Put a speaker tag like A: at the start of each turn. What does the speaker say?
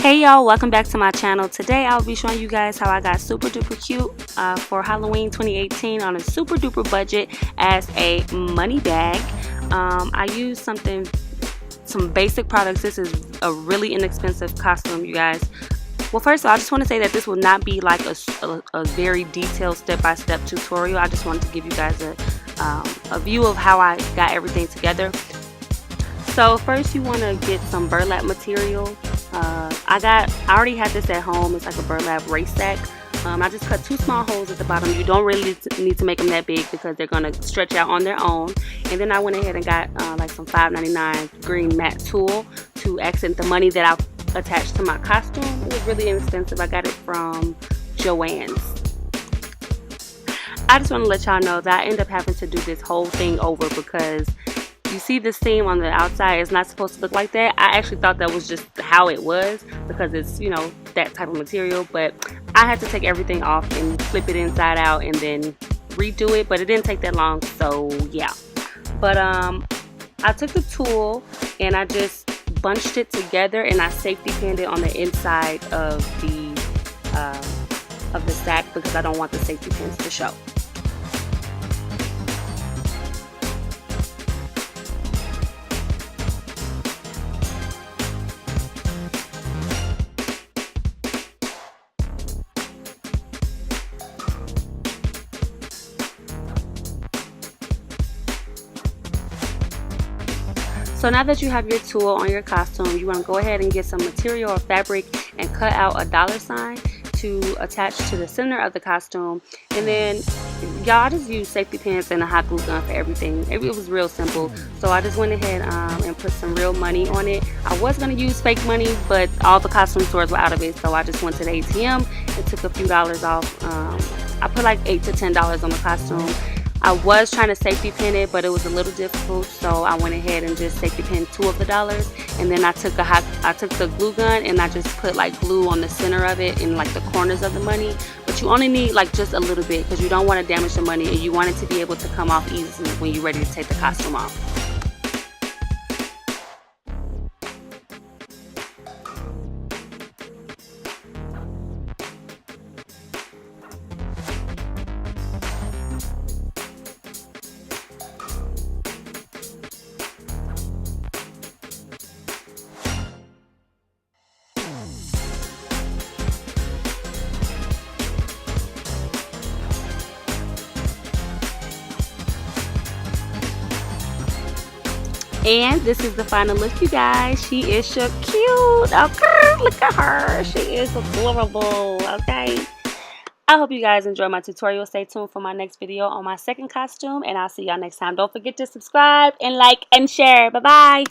A: Hey y'all, welcome back to my channel. Today I'll be showing you guys how I got super duper cute for Halloween 2018 on a super duper budget as a money bag. I used some basic products. This is a really inexpensive costume, you guys. Well, first of all, I just want to say that this will not be like a very detailed step-by-step tutorial. I just wanted to give you guys a view of how I got everything together. So first you want to get some burlap material. I already had this at home. It's like a burlap race sack. I just cut 2 small holes at the bottom. You don't really need to make them that big because they're going to stretch out on their own. And then I went ahead and got like some $5.99 green matte tulle to accent the money that I attached to my costume. It was really inexpensive. I got it from Joann's. I just want to let y'all know that I end up having to do this whole thing over because you see the seam on the outside is not supposed to look like that. I actually thought that was just how it was because it's, you know, that type of material, but I had to take everything off and flip it inside out and then redo it, but it didn't take that long, so yeah. But I took the tulle and I just bunched it together and I safety pinned it on the inside of the sack because I don't want the safety pins to show. So now that you have your tulle on your costume, you want to go ahead and get some material or fabric and cut out a $sign to attach to the center of the costume. And then y'all, just use safety pins and a hot glue gun for everything. It was real simple. So I just went ahead and put some real money on it. I was going to use fake money, but all the costume stores were out of it. So I just went to the ATM and took a few dollars off. I put like $8 to $10 on the costume. I was trying to safety pin it, but it was a little difficult, so I went ahead and just safety pinned 2 of the dollars. And then I took the glue gun and I just put like glue on the center of it and like the corners of the money. But you only need like just a little bit because you don't want to damage the money and you want it to be able to come off easily when you're ready to take the costume off. And this is the final look, you guys. She is so cute. Okay, look at her. She is adorable. Okay. I hope you guys enjoyed my tutorial. Stay tuned for my next video on my second costume. And I'll see y'all next time. Don't forget to subscribe and like and share. Bye-bye.